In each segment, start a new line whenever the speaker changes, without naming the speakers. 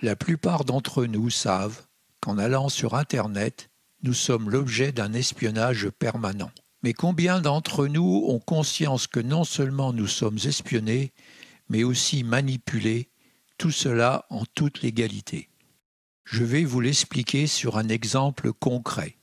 La plupart d'entre nous savent qu'en allant sur Internet, nous sommes l'objet d'un espionnage permanent. Mais combien d'entre nous ont conscience que non seulement nous sommes espionnés, mais aussi manipulés, tout cela en toute légalité? Je vais vous l'expliquer sur un exemple concret.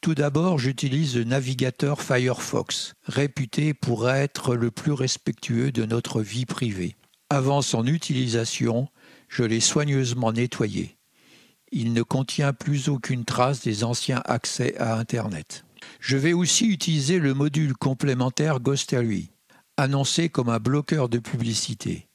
Tout d'abord, j'utilise le navigateur Firefox, réputé pour être le plus respectueux de notre vie privée. Avant son utilisation, je l'ai soigneusement nettoyé. Il ne contient plus aucune trace des anciens accès à Internet. Je vais aussi utiliser le module complémentaire Ghostery, annoncé comme un bloqueur de publicité.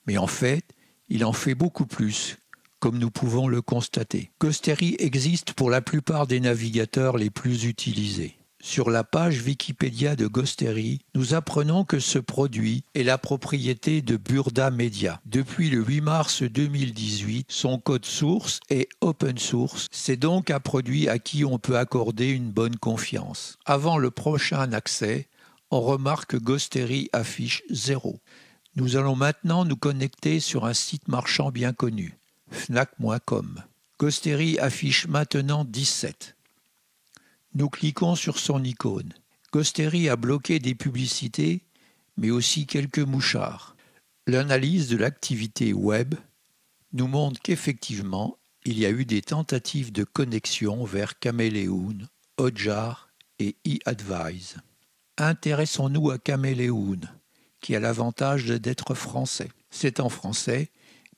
Mais en fait, il en fait beaucoup plus, comme nous pouvons le constater. Ghostery existe pour la plupart des navigateurs les plus utilisés. Sur la page Wikipédia de Ghostery, nous apprenons que ce produit est la propriété de Burda Media. Depuis le 8 mars 2018, son code source est open source. C'est donc un produit à qui on peut accorder une bonne confiance. Avant le prochain accès, on remarque que Ghostery affiche 0. Nous allons maintenant nous connecter sur un site marchand bien connu, Fnac.com. Ghostery affiche maintenant 17. Nous cliquons sur son icône. Ghostery a bloqué des publicités, mais aussi quelques mouchards. L'analyse de l'activité web nous montre qu'effectivement, il y a eu des tentatives de connexion vers Chameleon, Hotjar et eAdvise. Intéressons-nous à Chameleon, qui a l'avantage d'être français. C'est en français,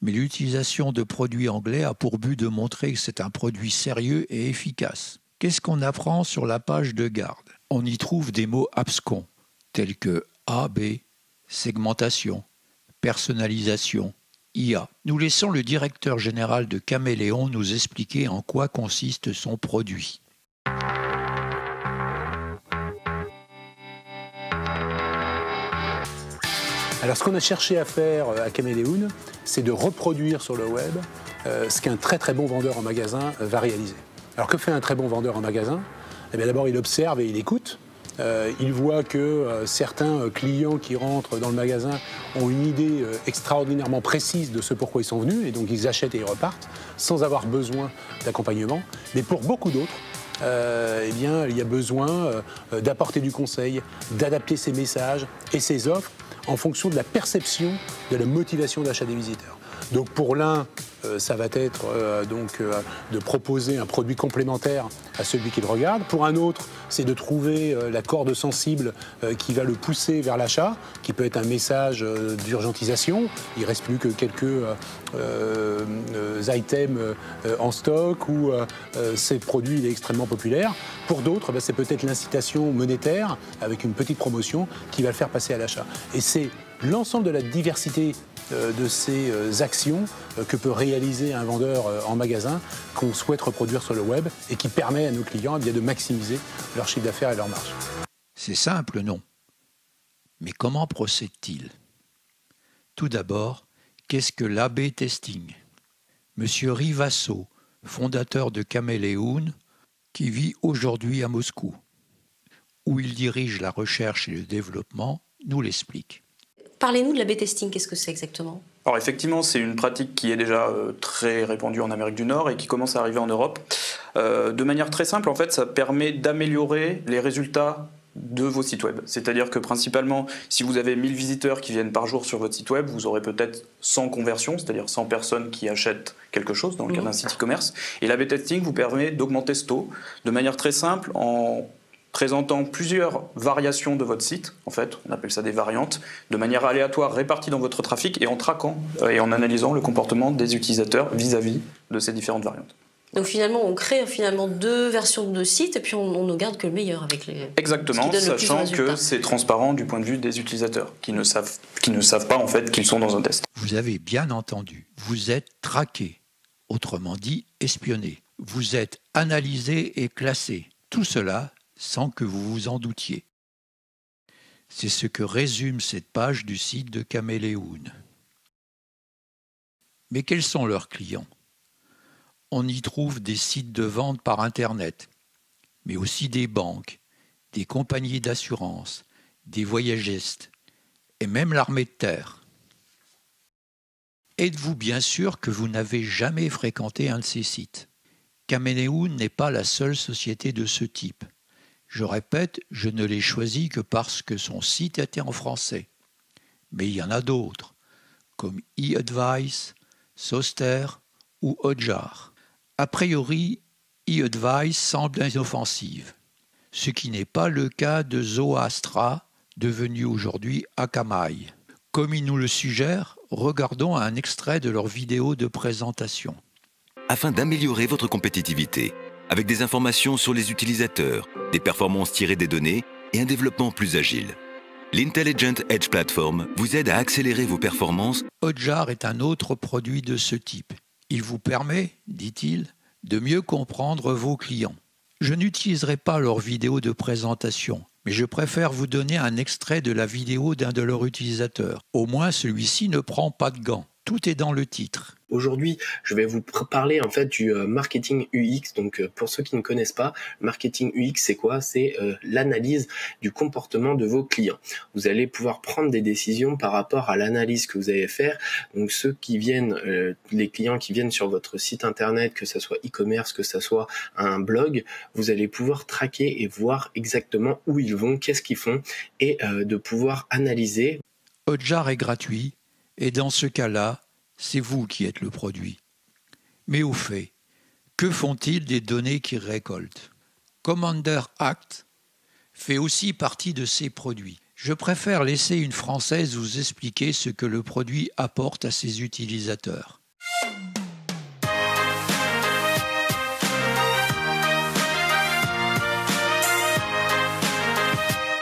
mais l'utilisation de produits anglais a pour but de montrer que c'est un produit sérieux et efficace. Qu'est-ce qu'on apprend sur la page de garde? On y trouve des mots abscons, tels que AB, segmentation, personnalisation, IA. Nous laissons le directeur général de Chameleon nous expliquer en quoi consiste son produit.
Alors, ce qu'on a cherché à faire à Chameleon, c'est de reproduire sur le web ce qu'un très très bon vendeur en magasin va réaliser. Alors, que fait un très bon vendeur en magasin? Eh bien, d'abord, il observe et il écoute. Il voit que certains clients qui rentrent dans le magasin ont une idée extraordinairement précise de ce pourquoi ils sont venus, et donc ils achètent et ils repartent sans avoir besoin d'accompagnement. Mais pour beaucoup d'autres, eh bien, il y a besoin d'apporter du conseil, d'adapter ses messages et ses offres en fonction de la perception de la motivation d'achat des visiteurs. Donc pour l'un, ça va être de proposer un produit complémentaire à celui qu'il regarde. Pour un autre, c'est de trouver la corde sensible qui va le pousser vers l'achat, qui peut être un message d'urgentisation. Il ne reste plus que quelques items en stock, ou ce produit il est extrêmement populaire. Pour d'autres, c'est peut-être l'incitation monétaire avec une petite promotion qui va le faire passer à l'achat. Et c'est l'ensemble de la diversité de ces actions que peut réaliser un vendeur en magasin qu'on souhaite reproduire sur le web et qui permet à nos clients de maximiser leur chiffre d'affaires et leur marge.
C'est simple, non? Mais comment procède-t-il? Tout d'abord, qu'est-ce que l'A/B testing? Monsieur Rivasso, fondateur de Chameleon, qui vit aujourd'hui à Moscou, où il dirige la recherche et le développement, nous l'explique.
Parlez-nous de l'A/B testing, qu'est-ce que c'est exactement?
Alors effectivement, c'est une pratique qui est déjà très répandue en Amérique du Nord et qui commence à arriver en Europe. De manière très simple, en fait, ça permet d'améliorer les résultats de vos sites web. C'est-à-dire que principalement, si vous avez 1000 visiteurs qui viennent par jour sur votre site web, vous aurez peut-être 100 conversions, c'est-à-dire 100 personnes qui achètent quelque chose dans le cas d'un site e-commerce. Et l'A/B testing vous permet d'augmenter ce taux de manière très simple en présentant plusieurs variations de votre site, en fait, on appelle ça des variantes, de manière aléatoire réparties dans votre trafic et en traquant et en analysant le comportement des utilisateurs vis-à-vis de ces différentes variantes.
Donc finalement, on crée deux versions de sites et puis on ne garde que le meilleur avec les...
Exactement, sachant que c'est transparent du point de vue des utilisateurs qui ne savent pas en fait qu'ils sont dans un test.
Vous avez bien entendu, vous êtes traqué, autrement dit espionné. Vous êtes analysé et classé. Tout cela sans que vous vous en doutiez. C'est ce que résume cette page du site de Chameleon. Mais quels sont leurs clients? On y trouve des sites de vente par Internet, mais aussi des banques, des compagnies d'assurance, des voyagistes et même l'armée de terre. Êtes-vous bien sûr que vous n'avez jamais fréquenté un de ces sites? Caméléon n'est pas la seule société de ce type. Je répète, je ne l'ai choisi que parce que son site était en français. Mais il y en a d'autres, comme eAdvice, Soster ou Hotjar. A priori, eAdvice semble inoffensive, ce qui n'est pas le cas de Zoastra, devenu aujourd'hui Akamai. Comme ils nous le suggèrent, regardons un extrait de leur vidéo de présentation.
Afin d'améliorer votre compétitivité, avec des informations sur les utilisateurs, des performances tirées des données et un développement plus agile. L'Intelligent Edge Platform vous aide à accélérer vos performances.
Hotjar est un autre produit de ce type. Il vous permet, dit-il, de mieux comprendre vos clients. Je n'utiliserai pas leur vidéo de présentation, mais je préfère vous donner un extrait de la vidéo d'un de leurs utilisateurs. Au moins, celui-ci ne prend pas de gants. Tout est dans le titre.
Aujourd'hui, je vais vous parler en fait du marketing UX. Donc, pour ceux qui ne connaissent pas, le marketing UX, c'est quoi? C'est l'analyse du comportement de vos clients. Vous allez pouvoir prendre des décisions par rapport à l'analyse que vous allez faire. Donc, ceux qui viennent, les clients qui viennent sur votre site internet, que ça soit e-commerce, que ça soit un blog, vous allez pouvoir traquer et voir exactement où ils vont, qu'est-ce qu'ils font, et de pouvoir analyser.
Hotjar est gratuit. Et dans ce cas-là, c'est vous qui êtes le produit. Mais au fait, que font-ils des données qu'ils récoltent? Commander Act fait aussi partie de ces produits. Je préfère laisser une Française vous expliquer ce que le produit apporte à ses utilisateurs.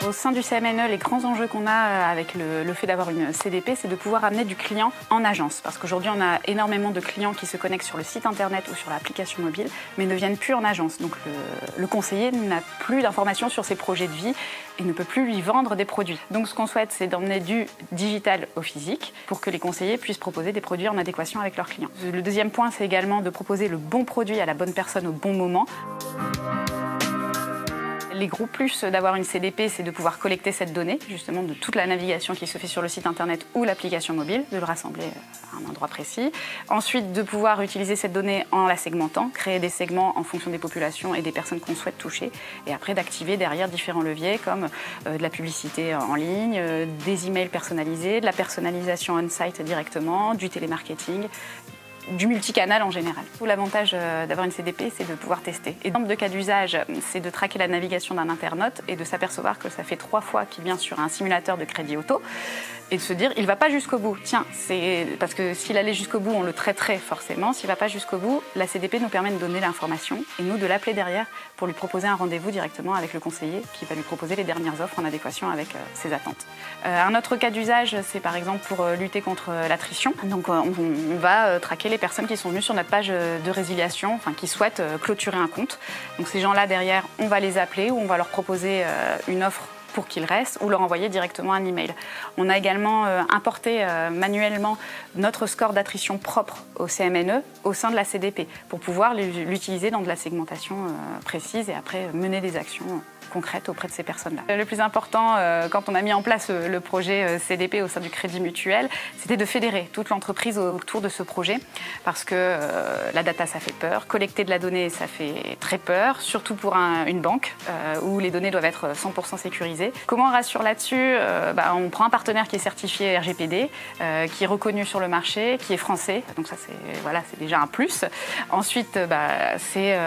Au sein du CMNE, les grands enjeux qu'on a avec le fait d'avoir une CDP, c'est de pouvoir amener du client en agence. Parce qu'aujourd'hui, on a énormément de clients qui se connectent sur le site internet ou sur l'application mobile, mais ne viennent plus en agence. Donc le conseiller n'a plus d'informations sur ses projets de vie et ne peut plus lui vendre des produits. Donc ce qu'on souhaite, c'est d'emmener du digital au physique pour que les conseillers puissent proposer des produits en adéquation avec leurs clients. Le deuxième point, c'est également de proposer le bon produit à la bonne personne au bon moment. Les gros plus d'avoir une CDP, c'est de pouvoir collecter cette donnée, justement de toute la navigation qui se fait sur le site internet ou l'application mobile, de le rassembler à un endroit précis. Ensuite, de pouvoir utiliser cette donnée en la segmentant, créer des segments en fonction des populations et des personnes qu'on souhaite toucher. Et après, d'activer derrière différents leviers comme de la publicité en ligne, des emails personnalisés, de la personnalisation on-site directement, du télémarketing, du multicanal en général. Tout l'avantage d'avoir une CDP, c'est de pouvoir tester. Et dans de cas d'usage, c'est de traquer la navigation d'un internaute et de s'apercevoir que ça fait 3 fois qu'il vient sur un simulateur de crédit auto et de se dire, il ne va pas jusqu'au bout. Tiens, c'est parce que s'il allait jusqu'au bout, on le traiterait forcément. S'il ne va pas jusqu'au bout, la CDP nous permet de donner l'information et nous de l'appeler derrière pour lui proposer un rendez-vous directement avec le conseiller qui va lui proposer les dernières offres en adéquation avec ses attentes. Un autre cas d'usage, c'est par exemple pour lutter contre l'attrition. Donc on va traquer les personnes qui sont venues sur notre page de résiliation, enfin qui souhaitent clôturer un compte. Donc ces gens-là derrière, on va les appeler ou on va leur proposer une offre pour qu'ils restent ou leur envoyer directement un email. On a également importé manuellement notre score d'attrition propre au CMNE au sein de la CDP pour pouvoir l'utiliser dans de la segmentation précise et après mener des actions concrètes auprès de ces personnes-là. Le plus important, quand on a mis en place le projet CDP au sein du Crédit Mutuel, c'était de fédérer toute l'entreprise autour de ce projet parce que la data, ça fait peur. Collecter de la donnée, ça fait très peur, surtout pour une banque où les données doivent être 100% sécurisées. Comment on rassure là-dessus? On prend un partenaire qui est certifié RGPD, qui est reconnu sur le marché, qui est français. Donc ça, c'est déjà un plus. Ensuite, c'est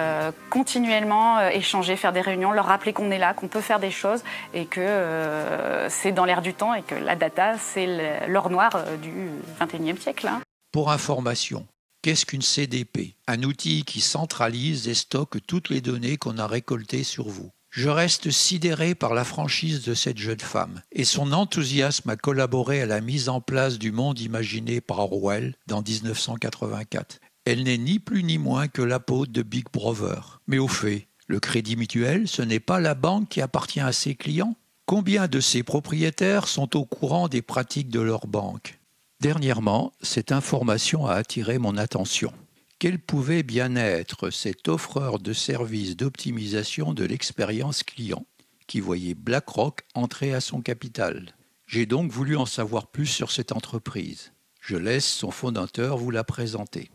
continuellement échanger, faire des réunions, leur rappeler qu'on est là, qu'on peut faire des choses et que c'est dans l'air du temps et que la data, c'est l'or noir du 21e siècle.
Pour information, qu'est-ce qu'une CDP? Un outil qui centralise et stocke toutes les données qu'on a récoltées sur vous. Je reste sidéré par la franchise de cette jeune femme et son enthousiasme à collaborer à la mise en place du monde imaginé par Orwell dans 1984. Elle n'est ni plus ni moins que l'apôtre de Big Brother. Mais au fait, le Crédit Mutuel, ce n'est pas la banque qui appartient à ses clients? Combien de ses propriétaires sont au courant des pratiques de leur banque? Dernièrement, cette information a attiré mon attention. Quel pouvait bien être cet offreur de services d'optimisation de l'expérience client qui voyait BlackRock entrer à son capital? J'ai donc voulu en savoir plus sur cette entreprise. Je laisse son fondateur vous la présenter.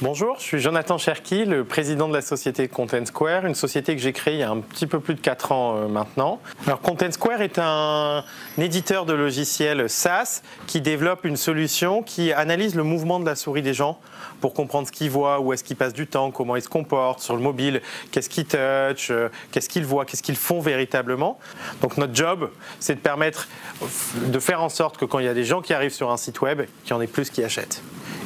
Bonjour, je suis Jonathan Cherki, le président de la société Content Square, une société que j'ai créée il y a un petit peu plus de 4 ans maintenant. Alors Content Square est un éditeur de logiciels SaaS qui développe une solution qui analyse le mouvement de la souris des gens pour comprendre ce qu'ils voient, où est-ce qu'ils passent du temps, comment ils se comportent sur le mobile, qu'est-ce qu'ils touchent, qu'est-ce qu'ils voient, qu'est-ce qu'ils font véritablement. Donc notre job, c'est de permettre de faire en sorte que quand il y a des gens qui arrivent sur un site web, qu'il y en ait plus qui achètent.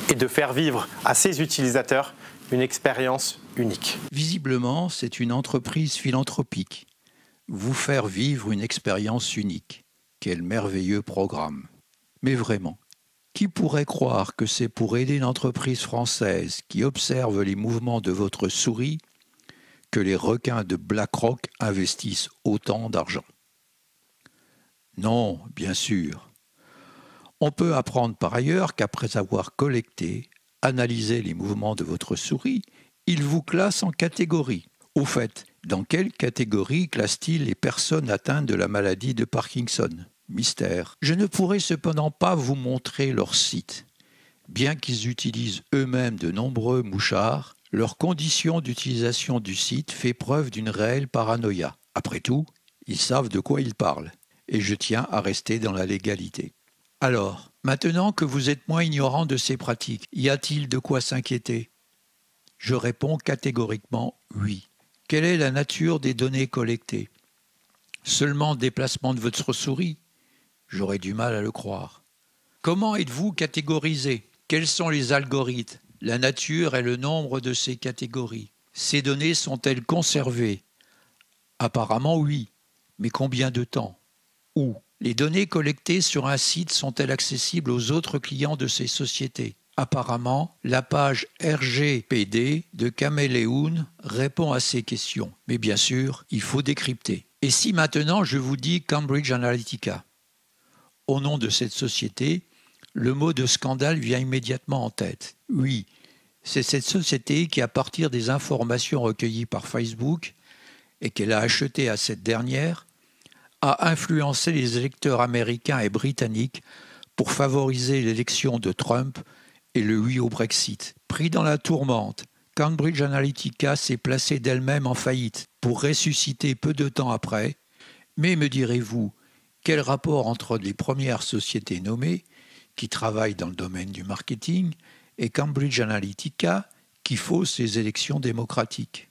Et de faire vivre à ces utilisateurs une expérience unique.
Visiblement, c'est une entreprise philanthropique. Vous faire vivre une expérience unique. Quel merveilleux programme. Mais vraiment, qui pourrait croire que c'est pour aider une entreprise française qui observe les mouvements de votre souris que les requins de BlackRock investissent autant d'argent? Non, bien sûr. On peut apprendre par ailleurs qu'après avoir collecté, analysé les mouvements de votre souris, il vous classe en catégories. Au fait, dans quelle catégorie classe-t-il les personnes atteintes de la maladie de Parkinson? Mystère. Je ne pourrai cependant pas vous montrer leur site. Bien qu'ils utilisent eux-mêmes de nombreux mouchards, leur condition d'utilisation du site fait preuve d'une réelle paranoïa. Après tout, ils savent de quoi ils parlent, et je tiens à rester dans la légalité. Alors, maintenant que vous êtes moins ignorant de ces pratiques, y a-t-il de quoi s'inquiéter? Je réponds catégoriquement oui. Quelle est la nature des données collectées? Seulement le déplacement de votre souris? J'aurais du mal à le croire. Comment êtes-vous catégorisé? Quels sont les algorithmes? La nature et le nombre de ces catégories? Ces données sont-elles conservées? Apparemment oui, mais combien de temps? Où? Les données collectées sur un site sont-elles accessibles aux autres clients de ces sociétés? Apparemment, la page RGPD de Caméléon répond à ces questions. Mais bien sûr, il faut décrypter. Et si maintenant je vous dis Cambridge Analytica? Au nom de cette société, le mot de scandale vient immédiatement en tête. Oui, c'est cette société qui, à partir des informations recueillies par Facebook et qu'elle a achetées à cette dernière, a influencé les électeurs américains et britanniques pour favoriser l'élection de Trump et le oui au Brexit. Pris dans la tourmente, Cambridge Analytica s'est placée d'elle-même en faillite pour ressusciter peu de temps après. Mais me direz-vous, quel rapport entre les premières sociétés nommées, qui travaillent dans le domaine du marketing, et Cambridge Analytica, qui fausse les élections démocratiques?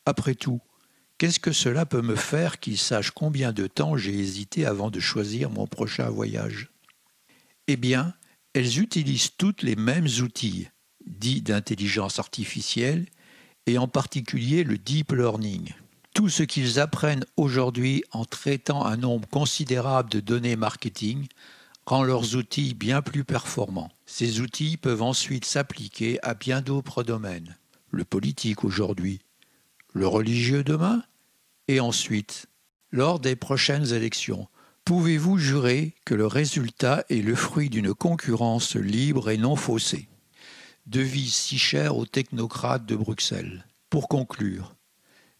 Après tout, qu'est-ce que cela peut me faire qu'ils sachent combien de temps j'ai hésité avant de choisir mon prochain voyage? Eh bien, elles utilisent toutes les mêmes outils, dits d'intelligence artificielle, et en particulier le deep learning. Tout ce qu'ils apprennent aujourd'hui en traitant un nombre considérable de données marketing rend leurs outils bien plus performants. Ces outils peuvent ensuite s'appliquer à bien d'autres domaines. Le politique aujourd'hui, le religieux demain, et ensuite, lors des prochaines élections, pouvez-vous jurer que le résultat est le fruit d'une concurrence libre et non faussée? Devise si chère aux technocrates de Bruxelles. Pour conclure,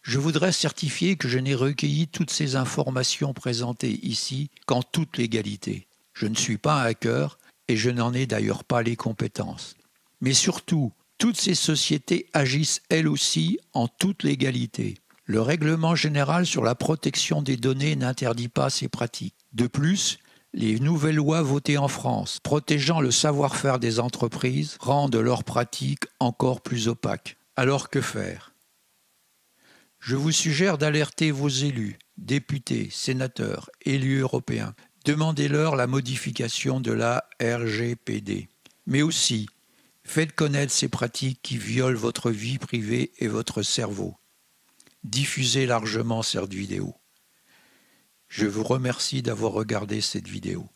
je voudrais certifier que je n'ai recueilli toutes ces informations présentées ici qu'en toute légalité. Je ne suis pas un hacker et je n'en ai d'ailleurs pas les compétences. Mais surtout, toutes ces sociétés agissent elles aussi en toute légalité. Le règlement général sur la protection des données n'interdit pas ces pratiques. De plus, les nouvelles lois votées en France protégeant le savoir-faire des entreprises rendent leurs pratiques encore plus opaques. Alors que faire? Je vous suggère d'alerter vos élus, députés, sénateurs, élus européens. Demandez-leur la modification de la RGPD. Mais aussi, faites connaître ces pratiques qui violent votre vie privée et votre cerveau. Diffusez largement cette vidéo. Je vous remercie d'avoir regardé cette vidéo.